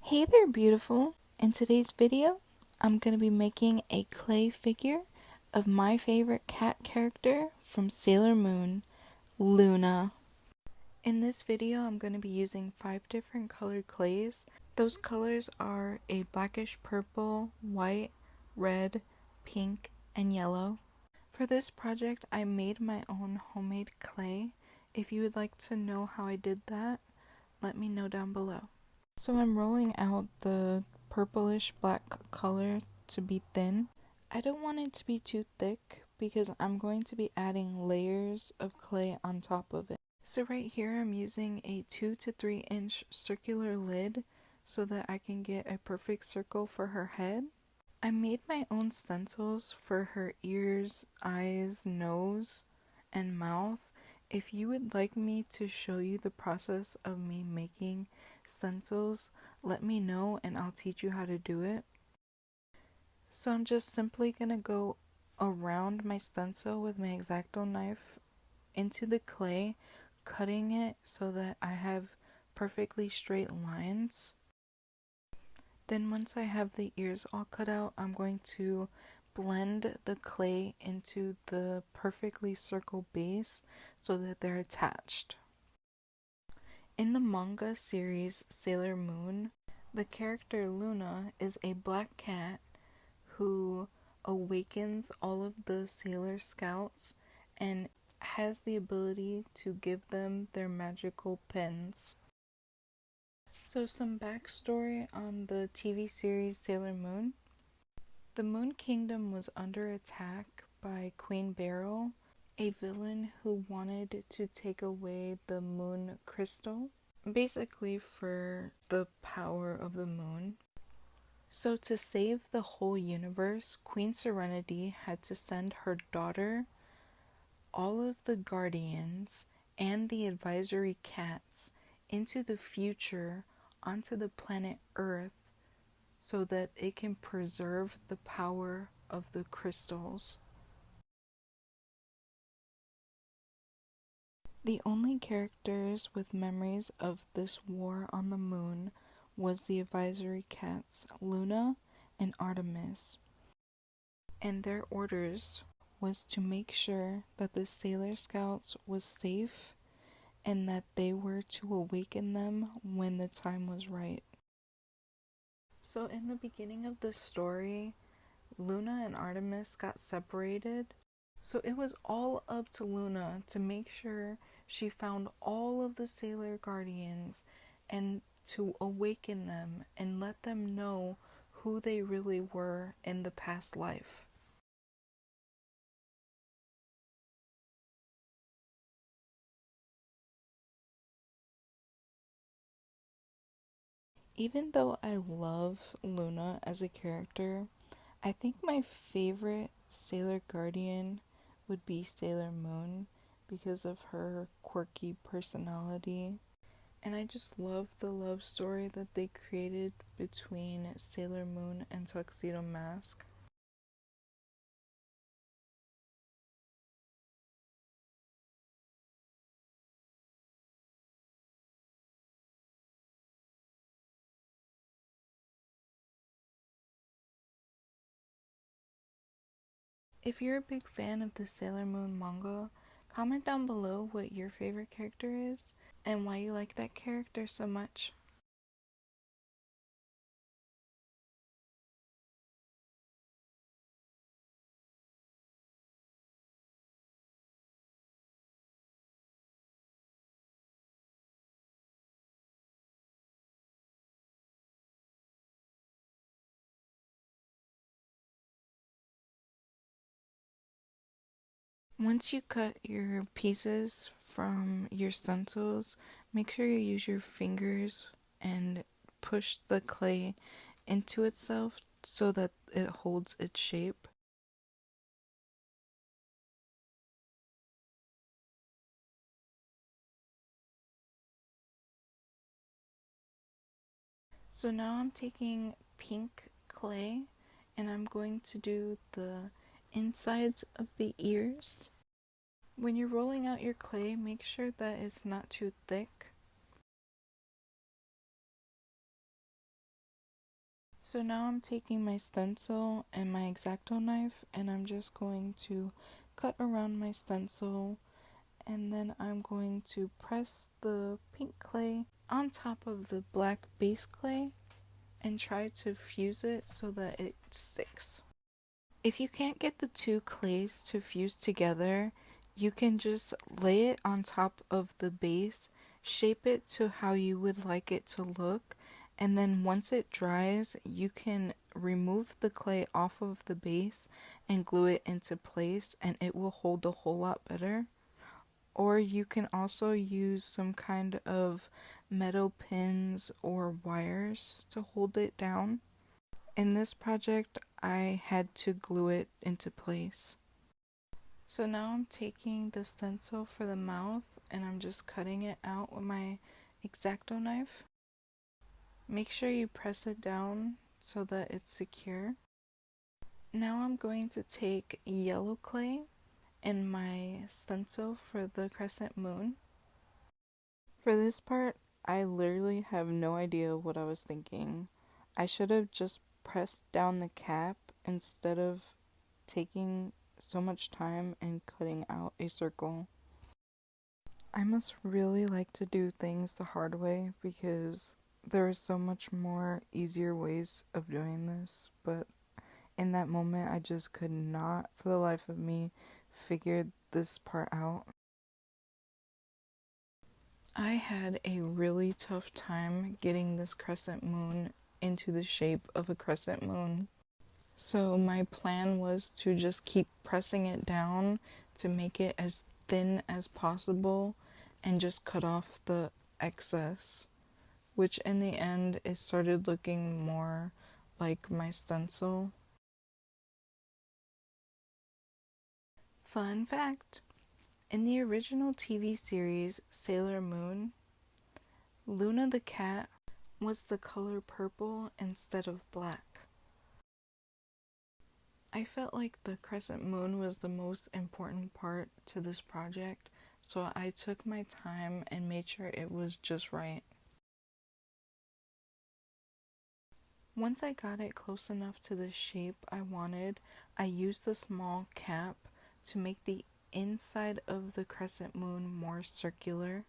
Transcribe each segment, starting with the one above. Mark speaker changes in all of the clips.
Speaker 1: Hey there, beautiful! In today's video, I'm going to be making a clay figure of my favorite cat character from Sailor Moon, Luna. In this video, I'm going to be using 5 different colored clays. Those colors are a blackish purple, white, red, pink, and yellow. For this project, I made my own homemade clay. If you would like to know how I did that, let me know down below. So I'm rolling out the purplish black color to be thin. I don't want it to be too thick because I'm going to be adding layers of clay on top of it. So right here I'm using a 2 to 3 inch circular lid so that I can get a perfect circle for her head. I made my own stencils for her ears, eyes, nose, and mouth. If you would like me to show you the process of me making stencils, let me know and I'll teach you how to do it. So I'm just simply going to go around my stencil with my X-Acto knife into the clay, cutting it so that I have perfectly straight lines. Then once I have the ears all cut out, I'm going to blend the clay into the perfectly circle base so that they're attached. In the manga series Sailor Moon, the character Luna is a black cat who awakens all of the Sailor Scouts and has the ability to give them their magical pens. So some backstory on the TV series Sailor Moon. The Moon Kingdom was under attack by Queen Beryl, a villain who wanted to take away the moon crystal, basically for the power of the moon. So to save the whole universe, Queen Serenity had to send her daughter, all of the guardians, and the advisory cats into the future onto the planet Earth so that it can preserve the power of the crystals. The only characters with memories of this war on the moon was the advisory cats Luna and Artemis, and their orders was to make sure that the Sailor Scouts was safe and that they were to awaken them when the time was right. So in the beginning of the story, Luna and Artemis got separated. So it was all up to Luna to make sure she found all of the Sailor Guardians and to awaken them and let them know who they really were in the past life. Even though I love Luna as a character, I think my favorite Sailor Guardian would be Sailor Moon because of her quirky personality. And I just love the love story that they created between Sailor Moon and Tuxedo Mask. If you're a big fan of the Sailor Moon manga, comment down below what your favorite character is and why you like that character so much. Once you cut your pieces from your stencils, make sure you use your fingers and push the clay into itself so that it holds its shape. So now I'm taking pink clay and I'm going to do the insides of the ears. When you're rolling out your clay, make sure that it's not too thick. So now I'm taking my stencil and my X-Acto knife and I'm just going to cut around my stencil, and then I'm going to press the pink clay on top of the black base clay and try to fuse it so that it sticks. If you can't get the two clays to fuse together, you can just lay it on top of the base, shape it to how you would like it to look, and then once it dries, you can remove the clay off of the base and glue it into place, and it will hold a whole lot better. Or you can also use some kind of metal pins or wires to hold it down. In this project, I had to glue it into place. So now I'm taking the stencil for the mouth and I'm just cutting it out with my X-Acto knife. Make sure you press it down so that it's secure. Now I'm going to take yellow clay and my stencil for the crescent moon. For this part, I literally have no idea what I was thinking. I should have just pressed down the cap instead of taking so much time and cutting out a circle. I must really like to do things the hard way because there are so much more easier ways of doing this, but in that moment I just could not for the life of me figure this part out. I had a really tough time getting this crescent moon into the shape of a crescent moon. So my plan was to just keep pressing it down to make it as thin as possible and just cut off the excess, which in the end it started looking more like my stencil. Fun fact: in the original TV series Sailor Moon, Luna the cat was the color purple instead of black. I felt like the crescent moon was the most important part to this project, so I took my time and made sure it was just right. Once I got it close enough to the shape I wanted, I used the small cap to make the inside of the crescent moon more circular.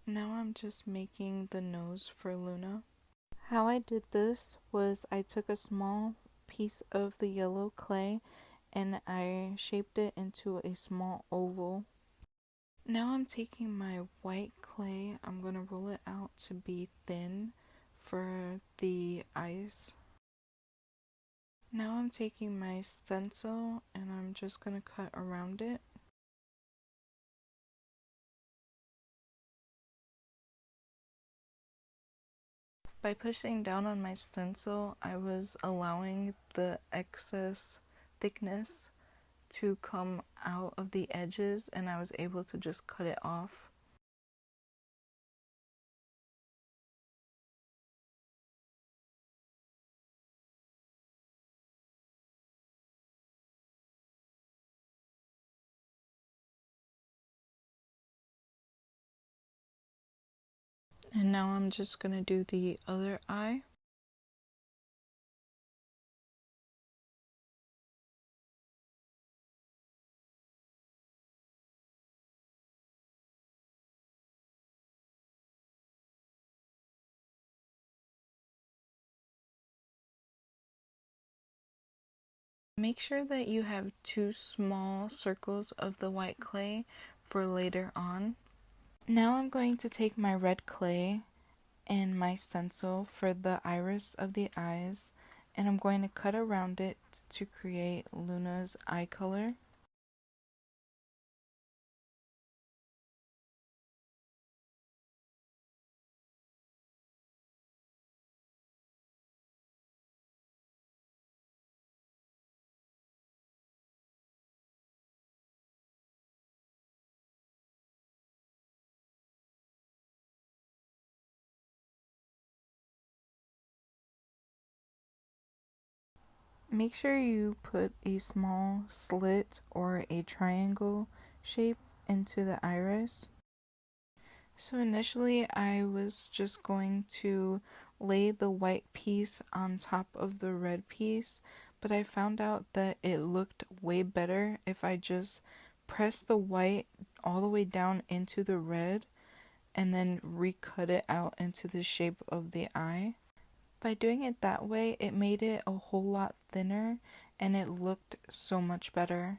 Speaker 1: Now I'm just making the nose for Luna. How I did this was I took a small piece of the yellow clay and I shaped it into a small oval. Now I'm taking my white clay, I'm going to roll it out to be thin for the eyes. Now I'm taking my stencil and I'm just going to cut around it. By pushing down on my stencil, I was allowing the excess thickness to come out of the edges and I was able to just cut it off. And now I'm just gonna do the other eye. Make sure that you have two small circles of the white clay for later on. Now I'm going to take my red clay and my stencil for the iris of the eyes, and I'm going to cut around it to create Luna's eye color. Make sure you put a small slit or a triangle shape into the iris. So initially I was just going to lay the white piece on top of the red piece, but I found out that it looked way better if I just pressed the white all the way down into the red and then recut it out into the shape of the eye. By doing it that way, it made it a whole lot thinner and it looked so much better.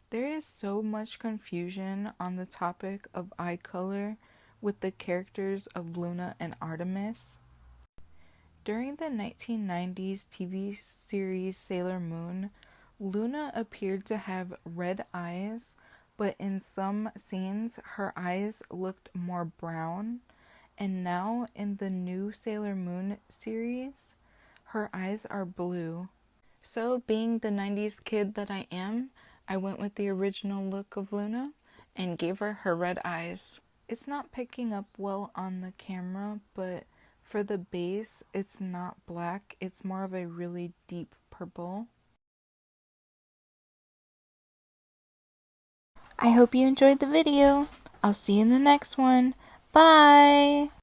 Speaker 1: There is so much confusion on the topic of eye color with the characters of Luna and Artemis. During the 1990s TV series Sailor Moon, Luna appeared to have red eyes, but in some scenes her eyes looked more brown. And now in the new Sailor Moon series, her eyes are blue. So being the 90s kid that I am, I went with the original look of Luna and gave her her red eyes. It's not picking up well on the camera, but for the base, it's not black. It's more of a really deep purple. I hope you enjoyed the video. I'll see you in the next one. Bye!